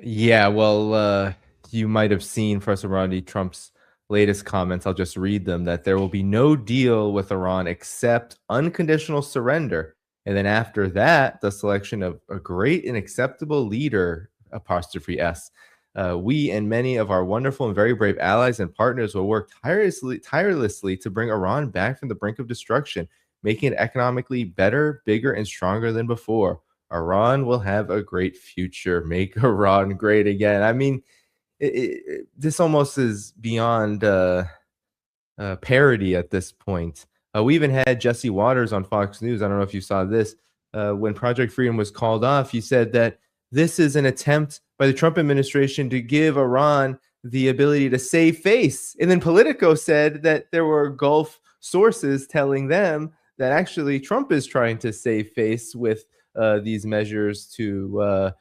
Yeah, well, you might have seen Professor Marandi Trump's latest comments. I'll just read them that there will be no deal with Iran except unconditional surrender. And then after that, the selection of a great and acceptable leader, apostrophe S. We and many of our wonderful and very brave allies and partners will work tirelessly to bring Iran back from the brink of destruction, making it economically better, bigger, and stronger than before. Iran will have a great future. Make Iran great again. I mean, this almost is beyond parody at this point. We even had Jesse Waters on Fox News. I don't know if you saw this. When Project Freedom was called off, he said that this is an attempt by the Trump administration to give Iran the ability to save face. And then Politico said that there were Gulf sources telling them that actually Trump is trying to save face with these measures to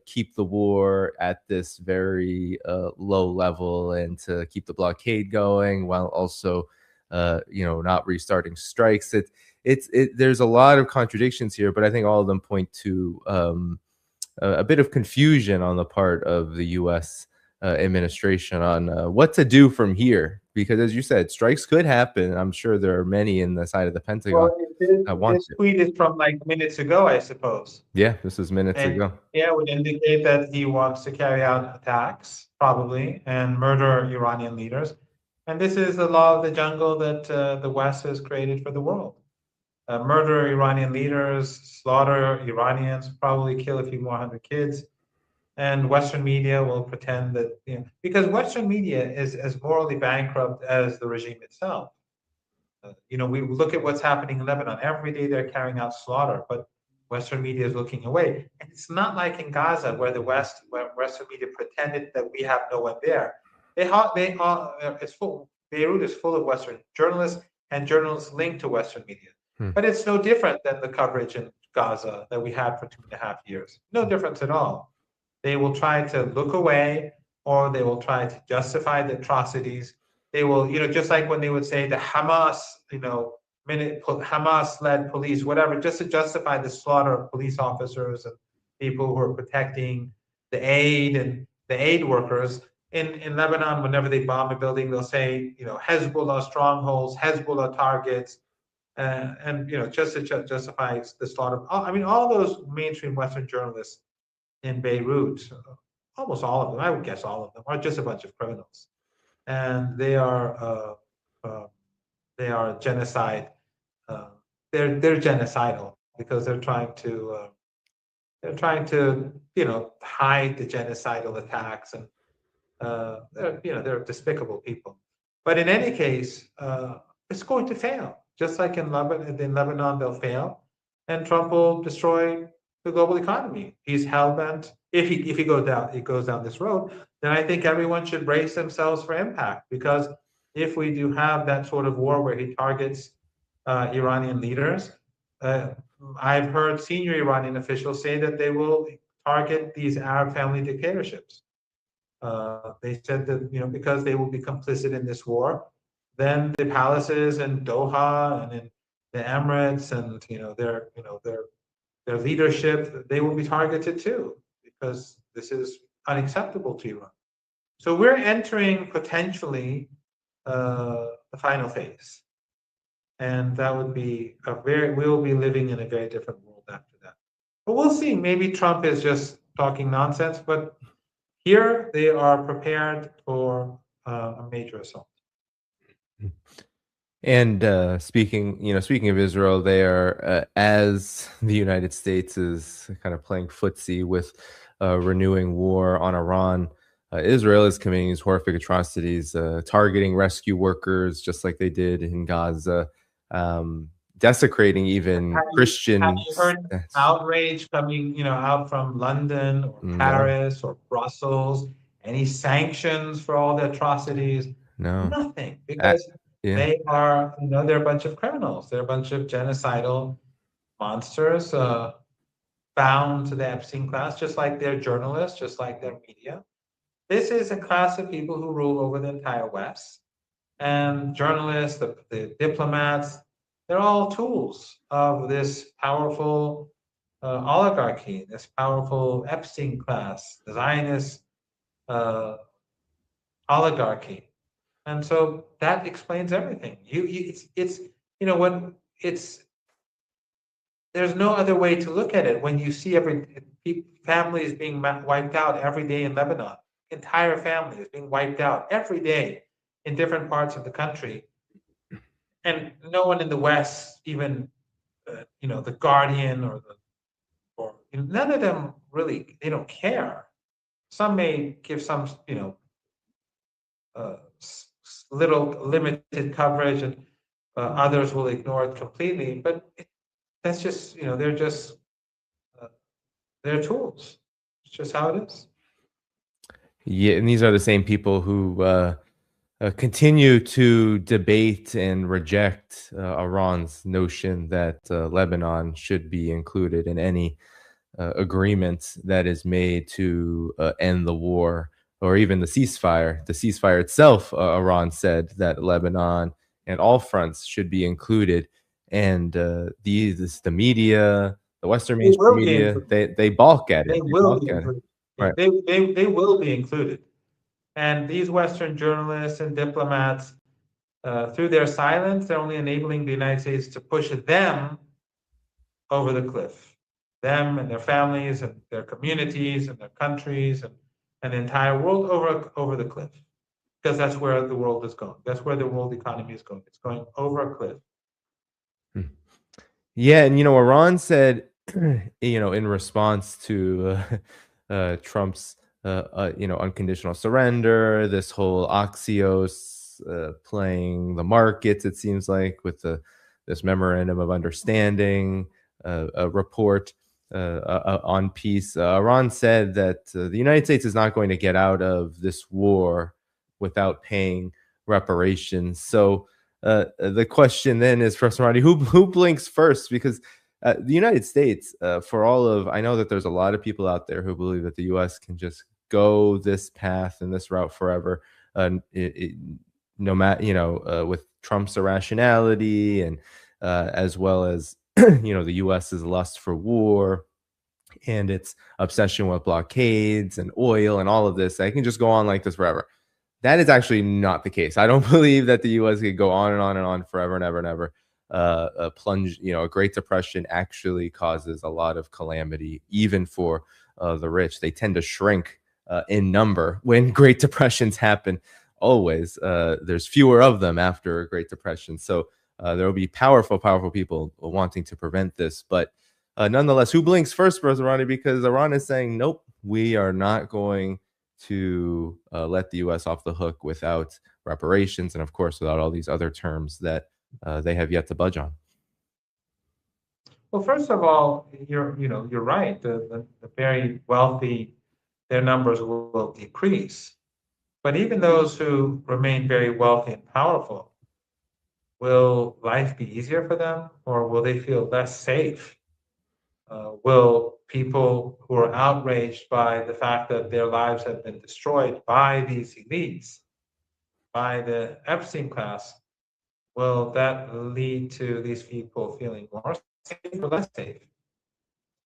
keep the war at this very low level and to keep the blockade going while also, not restarting strikes. There's a lot of contradictions here, but I think all of them point to a bit of confusion on the part of the U.S. Administration on what to do from here. Because, as you said, strikes could happen. I'm sure there are many in the side of the Pentagon Well, that want this to. tweet is from like minutes ago, I suppose. Yeah, this is minutes And ago. yeah, would indicate that he wants to carry out attacks, probably, and murder Iranian leaders. And this is the law of the jungle that the West has created for the world. Murder Iranian leaders, slaughter Iranians, probably kill a few more hundred kids. And Western media will pretend that, because Western media is as morally bankrupt as the regime itself. We look at what's happening in Lebanon. Every day they're carrying out slaughter, but Western media is looking away. And it's not like in Gaza where where Western media pretended that we have no one there. It's full. Beirut is full of Western journalists and journalists linked to Western media. Hmm. But it's no different than the coverage in Gaza that we had for 2.5 years. No difference at all. They will try to look away, or they will try to justify the atrocities. They will, just like when they would say the Hamas, Hamas-led police, whatever, just to justify the slaughter of police officers and people who are protecting the aid and the aid workers. In Lebanon, whenever they bomb a building, they'll say, Hezbollah strongholds, Hezbollah targets, and just to justify the slaughter. I mean, all those mainstream Western journalists in Beirut, almost all of them, I would guess all of them, are just a bunch of criminals, and uh, they are genocide. Uh, they're genocidal because they're trying to hide the genocidal attacks, and they're despicable people. But in any case, it's going to fail. Just like in Lebanon, they'll fail, and Trump will destroy the global economy. He's hell bent. If he goes down this road, then I think everyone should brace themselves for impact. Because if we do have that sort of war where he targets Iranian leaders, uh, I've heard senior Iranian officials say that they will target these Arab family dictatorships. They said that because they will be complicit in this war, then the palaces in Doha and in the Emirates and their leadership, they will be targeted too, because this is unacceptable to Iran. So we're entering potentially the final phase, and that would be we'll be living in a very different world after that. But we'll see. Maybe Trump is just talking nonsense, but here they are prepared for a major assault. And speaking of Israel, they are, as the United States is kind of playing footsie with renewing war on Iran. Israel is committing these horrific atrocities, targeting rescue workers, just like they did in Gaza, desecrating even Have Christian. you heard outrage coming, out from London or No, Paris or Brussels? Any sanctions for all the atrocities? no. Nothing, Uh, because yeah. they are, they're a bunch of criminals. They're a bunch of genocidal monsters, bound to the Epstein class, just like their journalists, just like their media. This is a class of people who rule over the entire West. And journalists, the diplomats, they're all tools of this powerful oligarchy, this powerful Epstein class, the Zionist uh, oligarchy. And so that explains everything. It's when it's there's no other way to look at it when you see families being wiped out every day in Lebanon, entire families being wiped out every day in different parts of the country, and no one in the West, even the Guardian none of them really, they don't care. Some may give some little limited coverage, and others will ignore it completely. But that's just uh, they're tools. It's just how it is. Yeah, and these are the same people who continue to debate and reject Iran's notion that Lebanon should be included in any agreement that is made to end the war or even the ceasefire. The ceasefire itself, Iran said that Lebanon and all fronts should be included. And the media, the Western They mainstream will be media, included. they balk at it. They They will balk be at it. included. Yeah, Right. they will be included. And these Western journalists and diplomats, through their silence, they're only enabling the United States to push them over the cliff. Them and their families and their communities and their countries and the entire world over the cliff. Because that's where the world is going. That's where the world economy is going. It's going over a cliff. Hmm. Yeah, and Iran said, in response to Trump's unconditional surrender, this whole Axios playing the markets, it seems like, with this memorandum of understanding a report on peace. Iran said that the United States is not going to get out of this war without paying reparations. So the question then is, Professor Marandi, who blinks first? Because the United States, I know that there's a lot of people out there who believe that the U.S. can just go this path and this route forever, no matter, with Trump's irrationality and as well as the U.S.'s lust for war and its obsession with blockades and oil and all of this. I can just go on like this forever. That is actually not the case. I don't believe that the U.S. could go on and on and on forever and ever and ever. A plunge, a Great Depression actually causes a lot of calamity, even for the rich. They tend to shrink in number when Great Depressions happen. Always, there's fewer of them after a Great Depression. So there will be powerful, powerful people wanting to prevent this. But nonetheless, who blinks first, Brother Ronnie? Because Iran is saying, nope, we are not going to let the U.S. off the hook without reparations and, of course, without all these other terms that they have yet to budge on. Well, first of all, you're right. The very wealthy, their numbers will decrease. But even those who remain very wealthy and powerful, will life be easier for them, or will they feel less safe? Will people who are outraged by the fact that their lives have been destroyed by these elites, by the Epstein class, will that lead to these people feeling more safe or less safe?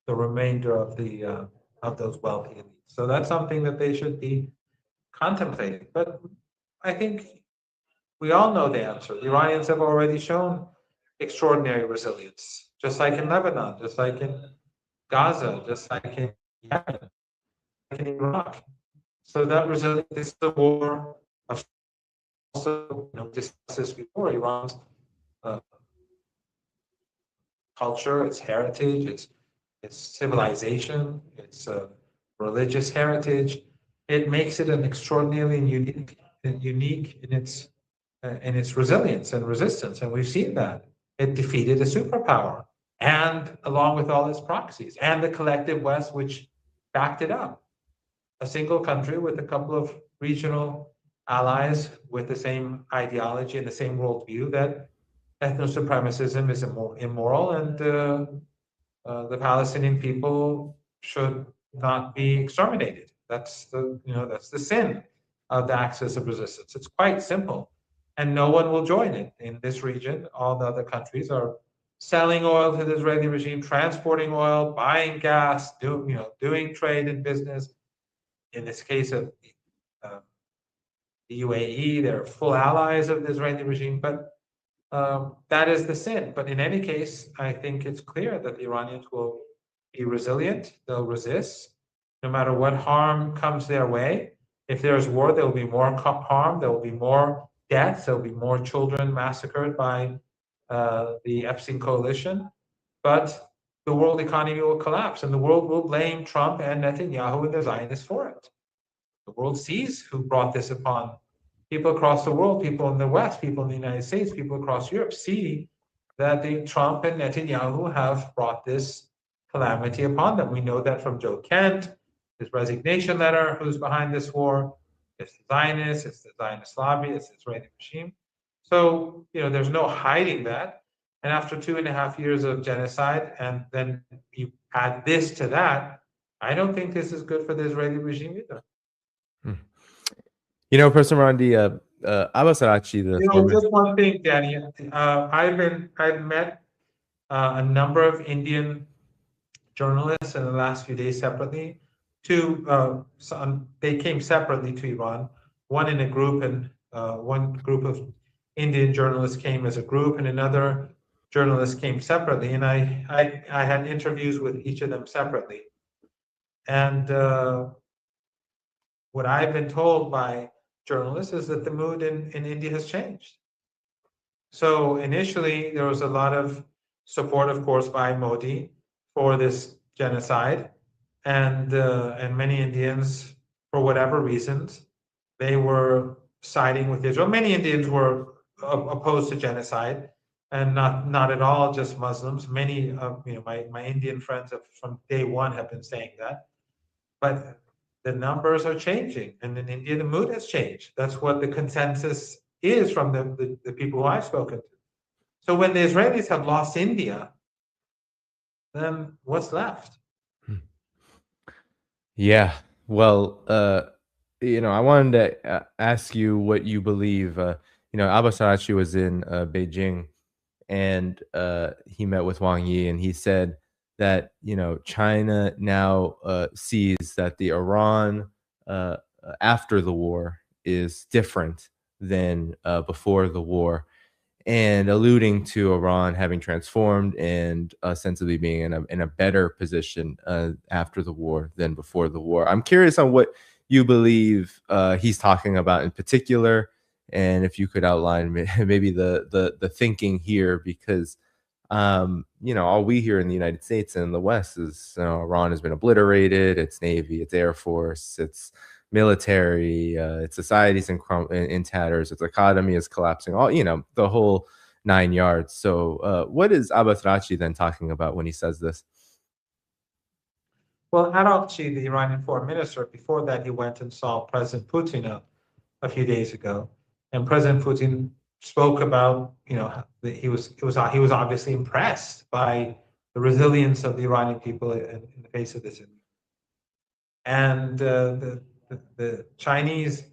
The remainder of those wealthy elites. So that's something that they should be contemplating. But I think we all know the answer. The Iranians have already shown extraordinary resilience, just like in Lebanon, just like in Gaza, just like in Yemen, like in Iraq. So that resilience is the war of also, discussed this before, Iran's uh, culture, its heritage, its civilization, its religious heritage. It makes it an extraordinarily unique in its resilience and resistance, and we've seen that it defeated a superpower, and along with all its proxies, and the collective West, which backed it up. A single country with a couple of regional allies with the same ideology and the same worldview that ethno-supremacism is immoral, and the Palestinian people should not be exterminated. That's the sin of the axis of resistance. It's quite simple, and no one will join it in this region. All the other countries are selling oil to the Israeli regime, transporting oil, buying gas, doing trade and business. In this case of uh, the UAE, they're full allies of the Israeli regime, but that is the sin. But in any case, I think it's clear that the Iranians will be resilient. They'll resist no matter what harm comes their way. If there's war, there will be more harm. There will be more deaths. There will be more children massacred by the Epstein coalition. But the world economy will collapse, and the world will blame Trump and Netanyahu and the Zionists for it. The world sees who brought this upon people across the world, people in the West, people in the United States, people across Europe see that Trump and Netanyahu have brought this calamity upon them. We know that from Joe Kent, his resignation letter, who's behind this war. It's the Zionists, it's the Zionist lobby, it's the Israeli regime. So, there's no hiding that. And after 2.5 years of genocide, and then you add this to that, I don't think this is good for the Israeli regime either. Professor Marandi, Abbas Araghchi, the former... Just one thing, Danny. I've met a number of Indian journalists in the last few days separately. They came separately to Iran. One in a group, and one group of Indian journalists came as a group, and another journalist came separately. And I had interviews with each of them separately. And what I've been told by journalists is that the mood in India has changed. So initially, there was a lot of support, of course, by Modi for this genocide, and many Indians, for whatever reasons, they were siding with Israel. Many Indians were opposed to genocide, and not at all just Muslims. Many of my Indian friends from day one have been saying that, but the numbers are changing, and in India, the mood has changed. That's what the consensus is from the people who I've spoken to. So when the Israelis have lost India, then what's left? Yeah. Well, I wanted to ask you what you believe. Abbas Araghchi was in Beijing, and he met with Wang Yi, and he said that China now sees that the Iran after the war is different than before the war, and alluding to Iran having transformed and ostensibly being in a better position after the war than before the war. I'm curious on what you believe he's talking about in particular, and if you could outline maybe the thinking here, because all we hear in the United States and in the West is Iran has been obliterated, its navy, its air force, its military, its society's in tatters, its economy is collapsing, all the whole 9 yards. So what is Abbas Araghchi then talking about when he says this? Well, Araghchi, the Iranian foreign minister, before that he went and saw President Putin a few days ago, and President Putin spoke about he was obviously impressed by the resilience of the Iranian people in the face of this, and the Chinese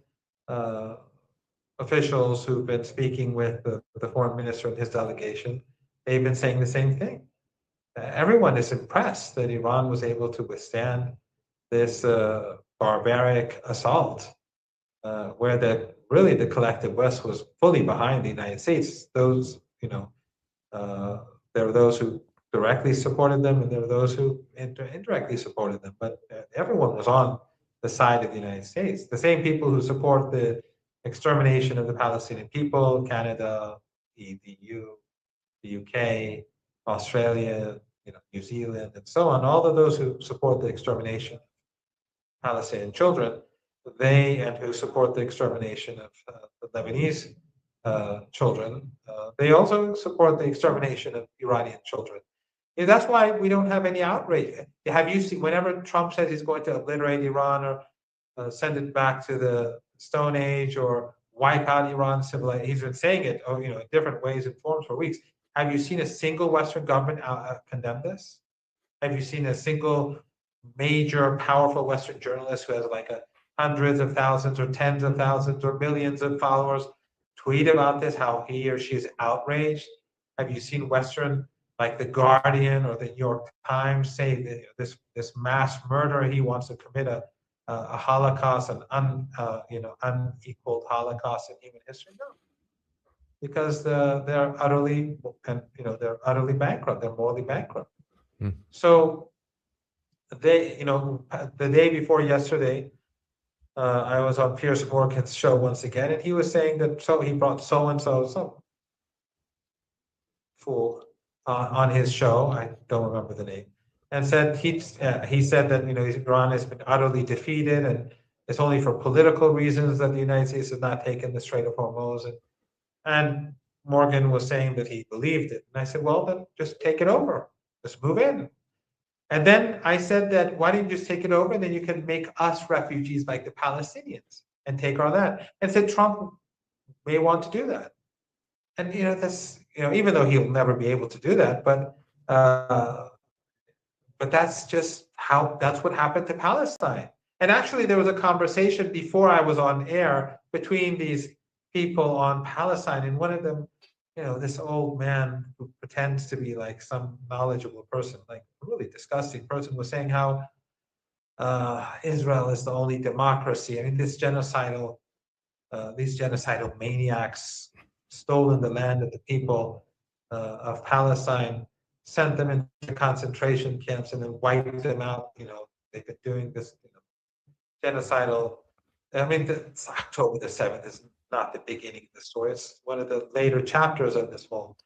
officials who've been speaking with the foreign minister and his delegation, they've been saying the same thing. Everyone is impressed that Iran was able to withstand this barbaric assault, where the collective West was fully behind the United States. Those, there were those who directly supported them, and there were those who indirectly supported them. But everyone was on the side of the United States. The same people who support the extermination of the Palestinian people, Canada, the EU, the UK, Australia, New Zealand, and so on, all of those who support the extermination of Palestinian children, and who support the extermination of the Lebanese children, they also support the extermination of Iranian children. That's why we don't have any outrage. Have you seen, whenever Trump says he's going to obliterate Iran or send it back to the Stone Age or wipe out Iran's civilization, he's been saying it in different ways and forms for weeks. Have you seen a single Western government condemn this? Have you seen a single major, powerful Western journalist who has hundreds of thousands or tens of thousands or millions of followers tweet about this, how he or she is outraged? Have you seen Western like the Guardian or the New York Times say that this mass murder, he wants to commit a Holocaust, an unequaled Holocaust in human history? No, because they're utterly and they're utterly bankrupt. They're morally bankrupt. Hmm. So they, the day before yesterday, I was on Pierce Morgan's show once again, and he was saying that he brought so and so some fool on his show. I don't remember the name, and said he said that Iran has been utterly defeated, and it's only for political reasons that the United States has not taken the Strait of Hormuz, and Morgan was saying that he believed it, and I said, well, then just take it over, just move in. And then I said that why don't you just take it over, and then you can make us refugees like the Palestinians and take our land. And said Trump may want to do that. And that's even though he'll never be able to do that, but that's what happened to Palestine. And actually, there was a conversation before I was on air between these people on Palestine, and one of them, this old man who pretends to be like some knowledgeable person, like a really disgusting person, was saying how Israel is the only democracy. I mean, these genocidal maniacs stolen the land of the people of Palestine, sent them into concentration camps, and then wiped them out. They've been doing this genocidal. I mean, it's October the 7th is not the beginning of the story. It's one of the later chapters of this whole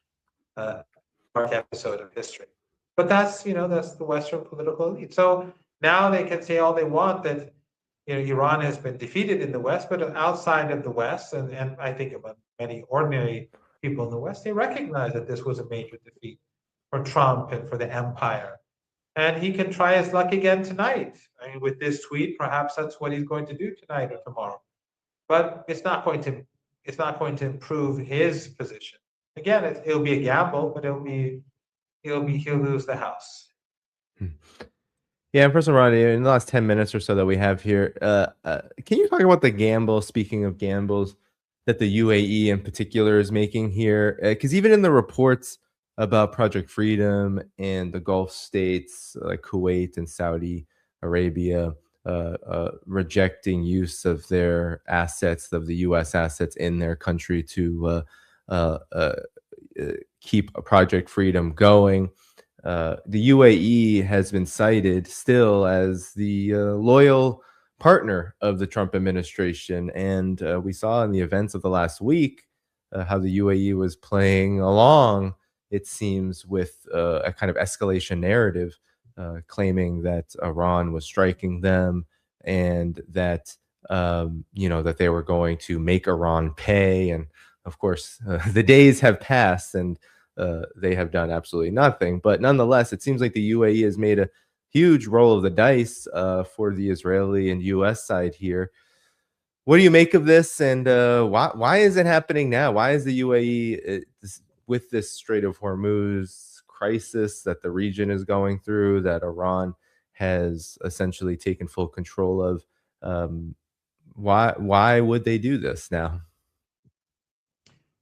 dark episode of history. But that's the Western political elite. So now they can say all they want that Iran has been defeated in the West, but outside of the West, and I think about many ordinary people in the West, they recognize that this was a major defeat for Trump and for the empire. And he can try his luck again tonight. I mean, with this tweet, perhaps that's what he's going to do tonight or tomorrow. But it's not going to improve his position. Again, it'll be a gamble, but he'll lose the House. Yeah, Professor Marandi, in the last 10 minutes or so that we have here, can you talk about the gamble, speaking of gambles, that the UAE in particular is making here? Because even in the reports about Project Freedom and the Gulf states like Kuwait and Saudi Arabia rejecting use of their assets, of the U.S. assets in their country to keep Project Freedom going. The UAE has been cited still as the loyal partner of the Trump administration. And we saw in the events of the last week how the UAE was playing along, it seems, with a kind of escalation narrative, claiming that Iran was striking them and that, that they were going to make Iran pay. And of course, the days have passed and they have done absolutely nothing. But nonetheless, it seems like the UAE has made a huge roll of the dice for the Israeli and U.S. side here. What do you make of this, and why is it happening now? Why is the UAE with this Strait of Hormuz crisis that the region is going through, that Iran has essentially taken full control of? Why would they do this now?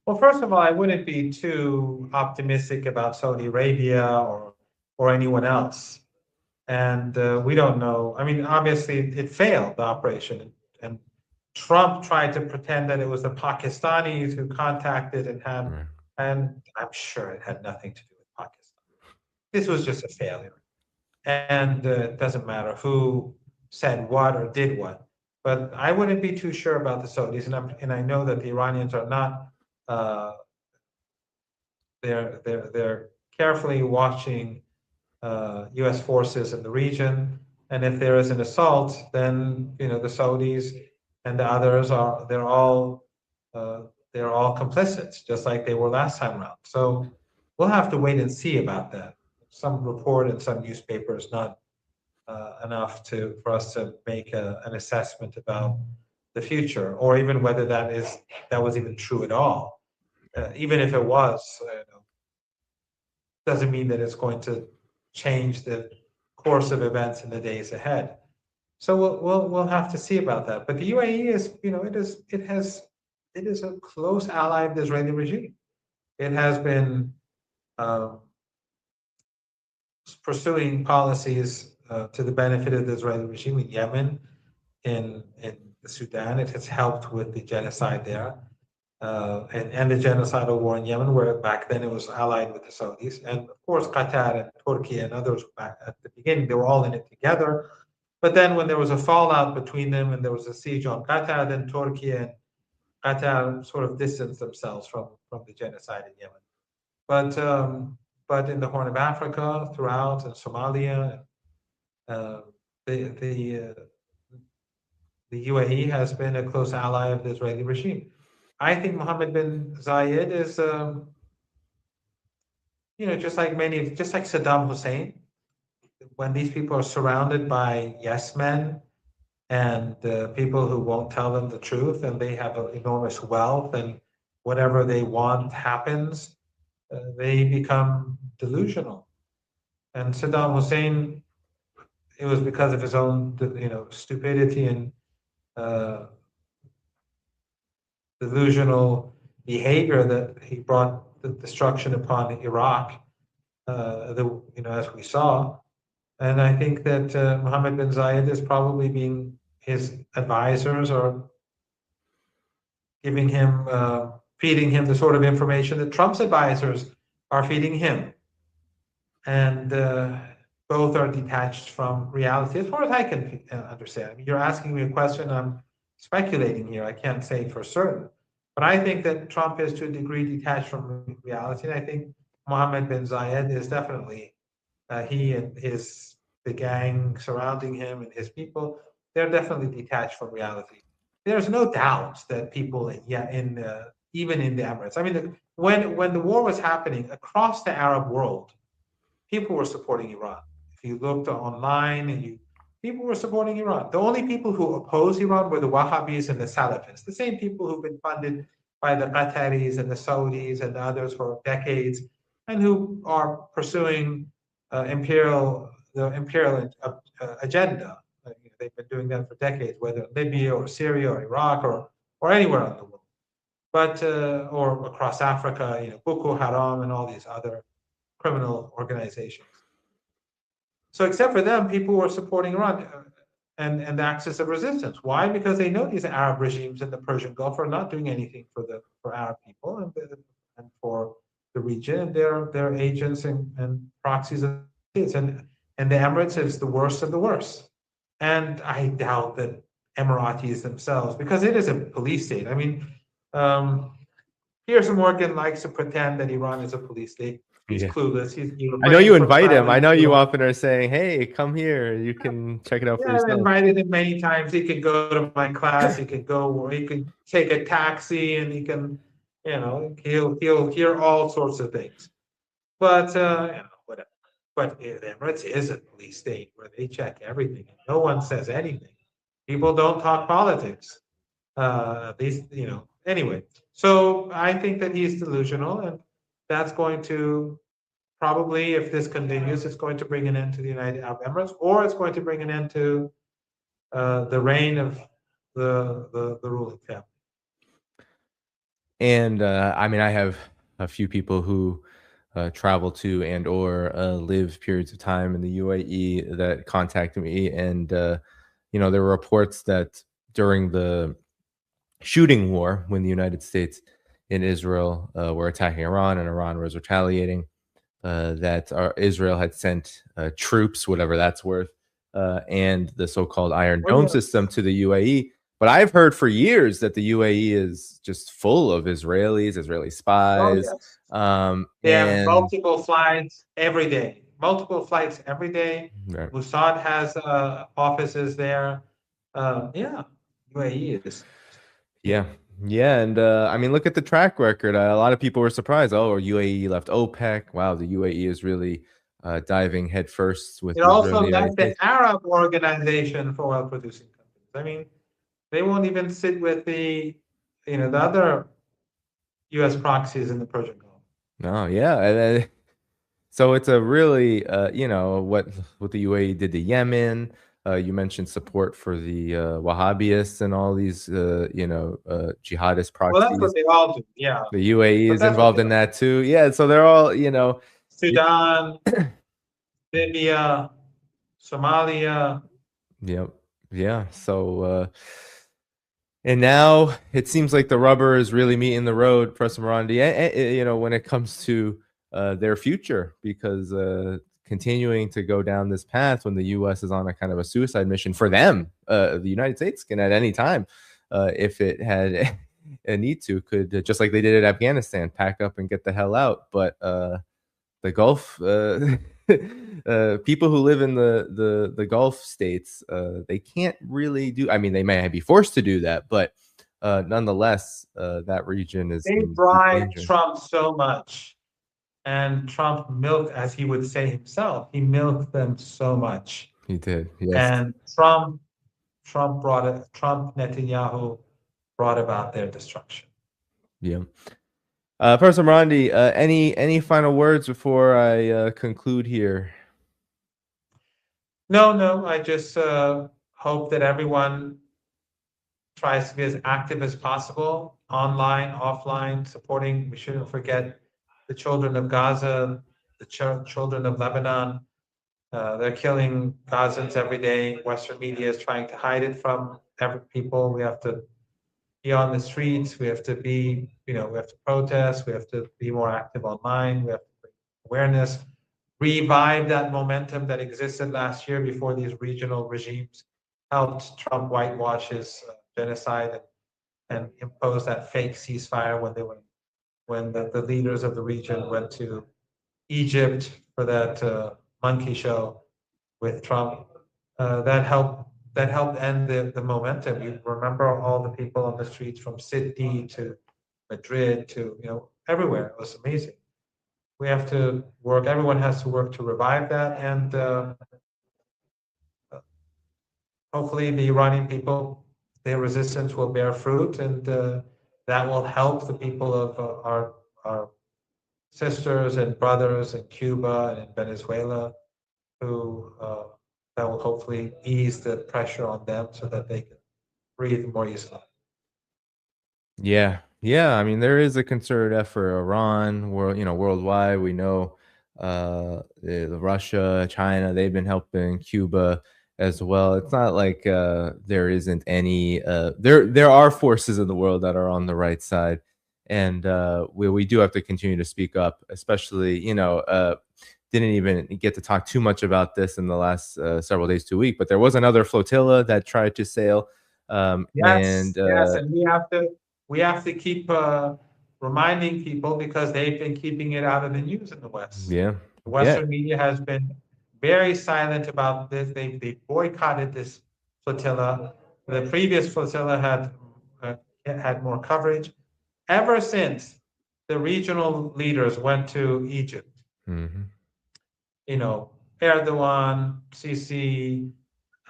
Well, first of all, I wouldn't be too optimistic about Saudi Arabia or anyone else. And we don't know. I mean, obviously, it failed, the operation. And Trump tried to pretend that it was the Pakistanis who contacted and I'm sure it had nothing to do with Pakistan. This was just a failure. And it doesn't matter who said what or did what. But I wouldn't be too sure about the Saudis. And I know that the Iranians are not. They're carefully watching U.S. forces in the region, and if there is an assault, then the Saudis and the others they're all complicit, just like they were last time around. So we'll have to wait and see about that. Some report in some newspaper is not enough for us to make an assessment about the future, or even whether that was even true at all. Even if it was, doesn't mean that it's going to change the course of events in the days ahead. So we'll have to see about that. But the UAE is, it is a close ally of the Israeli regime. It has been pursuing policies to the benefit of the Israeli regime in Yemen, in Sudan. It has helped with the genocide there, and the genocidal war in Yemen, where back then it was allied with the Saudis. And of course, Qatar and Turkey and others back at the beginning, they were all in it together. But then when there was a fallout between them and there was a siege on Qatar, then Turkey and Qatar sort of distanced themselves from the genocide in Yemen. But in the Horn of Africa, throughout, in Somalia, uh, the the uh, the UAE has been a close ally of the Israeli regime. I think Mohammed bin Zayed is, just like Saddam Hussein, when these people are surrounded by yes men and people who won't tell them the truth, and they have enormous wealth, and whatever they want happens, they become delusional. And Saddam Hussein, it was because of his own, stupidity and uh, delusional behavior that he brought the destruction upon Iraq. As we saw, and I think that Mohammed bin Zayed is probably being his advisors or giving him, feeding him the sort of information that Trump's advisors are feeding him, and both are detached from reality, as far as I can understand. I mean, you're asking me a question. I'm speculating here. I can't say for certain, but I think that Trump is to a degree detached from reality, and I think Mohammed bin Zayed is definitely he and the gang surrounding him and his people. They're definitely detached from reality. There's no doubt that people, yeah, in even in the Emirates. I mean, when the war was happening across the Arab world, people were supporting Iran. If you looked online and people were supporting Iran. The only people who opposed Iran were the Wahhabis and the Salafists, the same people who've been funded by the Qataris and the Saudis and the others for decades, and who are pursuing the imperial agenda. They've been doing that for decades, whether in Libya or Syria or Iraq or anywhere in the world, but or across Africa, Boko Haram and all these other criminal organizations. So except for them, people were supporting Iran and the axis of resistance. Why? Because they know these Arab regimes in the Persian Gulf are not doing anything for Arab people and for the region, and they're agents and proxies of states. And the Emirates is the worst of the worst. And I doubt that Emiratis themselves, because it is a police state. I mean, Piers Morgan likes to pretend that Iran is a police state. He's Yeah. clueless. He's I know you from invite him. I traveling know you to. often are saying, "Hey, come here. You can check it out for Yeah, I've yourself." invited him many times. He can go to my class. He can go, or he can take a taxi, and he can, he'll hear all sorts of things. But whatever. But Emirates is a police state where they check everything, and no one says anything. People don't talk politics. These, anyway. So I think that he's delusional, and that's going to probably, if this continues, it's going to bring an end to the United Arab Emirates, or it's going to bring an end to the reign of the ruling family. And I mean, I have a few people who travel to and or live periods of time in the UAE that contacted me, and there were reports that during the shooting war, when the United States and Israel were attacking Iran and Iran was retaliating, that Israel had sent troops, whatever that's worth, and the so-called Iron Oh Dome yeah. system to the UAE. But I've heard for years that the UAE is just full of Israelis, Israeli Oh spies, yes. They have and multiple flights every day. Multiple flights every day. right. Mossad has offices there. Yeah, UAE is. Yeah. Yeah, and I mean, look at the track record. A lot of people were surprised. Oh, UAE left OPEC. Wow, the UAE is really diving headfirst with It Israel and also the United left the States. Arab Organization for Oil Producing Countries. I mean, they won't even sit with the other U.S. proxies in the Persian Gulf. No, yeah, and so it's a really, what the UAE did to Yemen. You mentioned support for the Wahhabists and all these, jihadist Well, that's what proxies. they all do. Yeah, The UAE but is that's what involved they in all do. that too. Yeah, so they're all, it- Sudan, Libya, Somalia. Yep. Yeah. So, and now it seems like the rubber is really meeting the road, Professor Marandi, when it comes to their future, because continuing to go down this path when the U.S. is on a kind of a suicide mission for them, the United States can at any time, if it had a need to, could just like they did at Afghanistan, pack up and get the hell out. But the Gulf people who live in the Gulf states, they can't really do. I mean, they may be forced to do that, but nonetheless, that region is They in deep bribed danger. Trump so much, and Trump milked, as he would say himself, he milked them so much. He did, yes, And Trump Netanyahu brought about their destruction. yeah. Professor Morandi, any final words before I conclude here? No, I just hope that everyone tries to be as active as possible, online, offline, supporting. We shouldn't forget the children of Gaza, the children of Lebanon. They're killing Gazans every day. Western media is trying to hide it from every people. We have to be on the streets. We have to be, we have to protest. We have to be more active online. We have to bring awareness, revive that momentum that existed last year before these regional regimes helped Trump whitewash his genocide and impose that fake ceasefire when the leaders of the region went to Egypt for that monkey show with Trump. That helped end the momentum. You remember all the people on the streets from Sydney to Madrid to everywhere. It was amazing. We have to work. Everyone has to work to revive that, and hopefully, the Iranian people, their resistance will bear fruit, and that will help the people of our sisters and brothers in Cuba and in Venezuela, who that will hopefully ease the pressure on them so that they can breathe more easily. Yeah, yeah. I mean, there is a concerted effort. Iran, worldwide. We know Russia, China. They've been helping Cuba as well. It's not like there isn't any. There are forces in the world that are on the right side, and we do have to continue to speak up. Especially, didn't even get to talk too much about this in the last several days to a week, but there was another flotilla that tried to sail. And Yes, and we have to keep reminding people because they've been keeping it out of the news in the West. yeah, The yeah. Western media has been very silent about this. They boycotted this flotilla. The previous flotilla had more coverage. Ever since the regional leaders went to Egypt, Mhm. Erdogan, Sisi,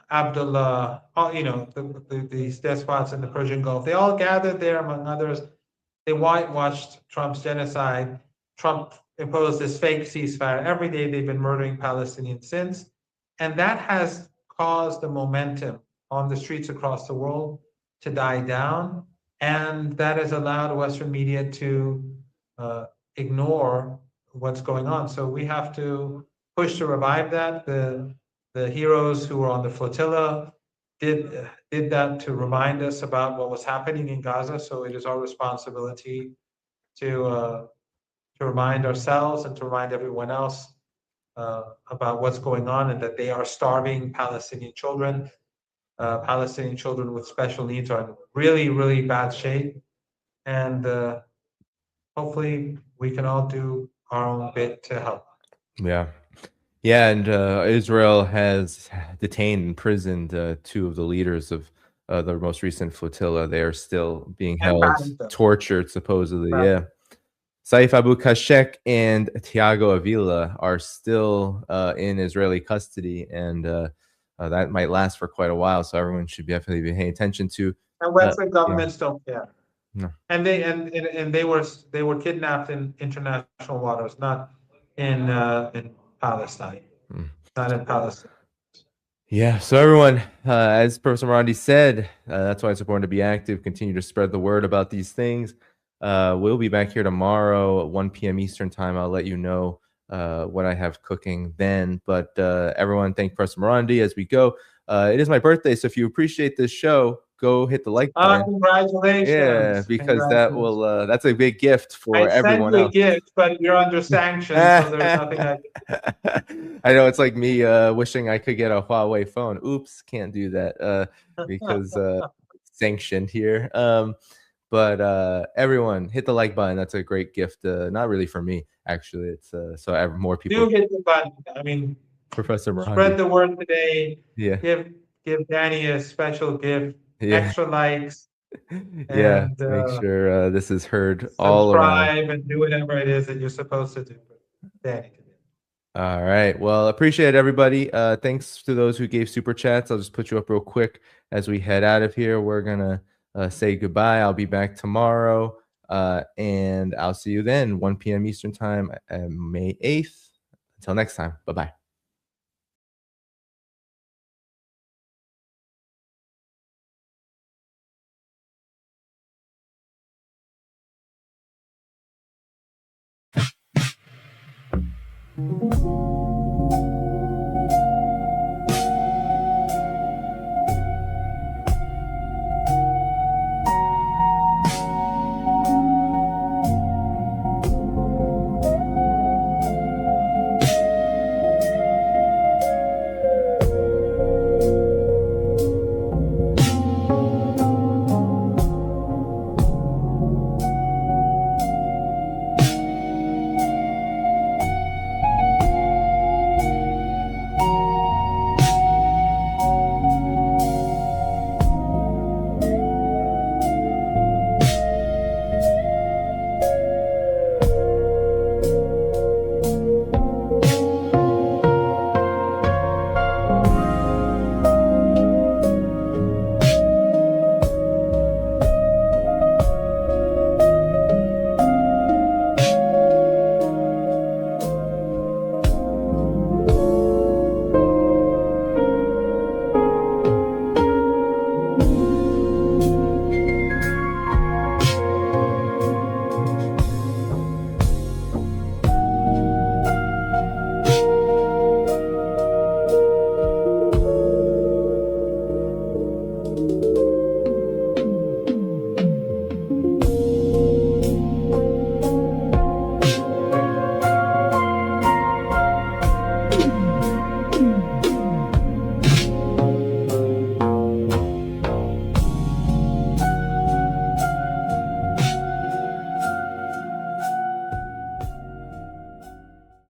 Abdullah, all, these despots in the Persian Gulf, they all gathered there, among others. They whitewashed Trump's genocide. Trump imposed this fake ceasefire. Every day they've been murdering Palestinians since. And that has caused the momentum on the streets across the world to die down. And that has allowed Western media to uh, ignore what's going on. So we have to push to revive that. The heroes who were on the flotilla did that to remind us about what was happening in Gaza. So it is our responsibility to remind ourselves and to remind everyone else about what's going on and that they are starving Palestinian children. Palestinian children with special needs are in really, really bad shape, and hopefully we can all do our own bit to help. Yeah. Yeah, and Israel has detained and imprisoned two of the leaders of the most recent flotilla. They are still being And held, pardon them. tortured, supposedly. Yeah. Saif Abu Kashek and Tiago Avila are still in Israeli custody, and that might last for quite a while. So everyone should definitely be paying attention to. And Uh, Western yeah. governments don't care. No. And they were kidnapped in international waters, not in Palestine, Mm. not in Palestine. Yeah, so everyone, as Professor Marandi said, that's why it's important to be active, continue to spread the word about these things. We'll be back here tomorrow at 1 p.m. Eastern time. I'll let you know what I have cooking then. But everyone, thank Professor Marandi as we go. It is my birthday, so if you appreciate this show, go hit the like button. Yeah, Congratulations. because that Congratulations. will that's a big gift I for sent everyone you a else. gift, but you're under sanctions, so there's nothing I I know it's like me wishing I could get a Huawei phone. Oops, can't do that because sanctioned here. But everyone hit the like button. That's a great gift. Not really for me, actually. It's so more people. do hit the button. I mean, Professor spread Marandi. the word today. Yeah. Give Danny a special gift, Yeah. extra likes, Yeah. and Make sure this is heard all around. subscribe and do whatever it is that you're supposed to do. Danny can do. All right. Well, appreciate it, everybody. Thanks to those who gave super chats. I'll just put you up real quick as we head out of here. We're gonna say goodbye. I'll be back tomorrow, and I'll see you then, 1 p.m. Eastern time, May 8th. Until next time. Bye bye.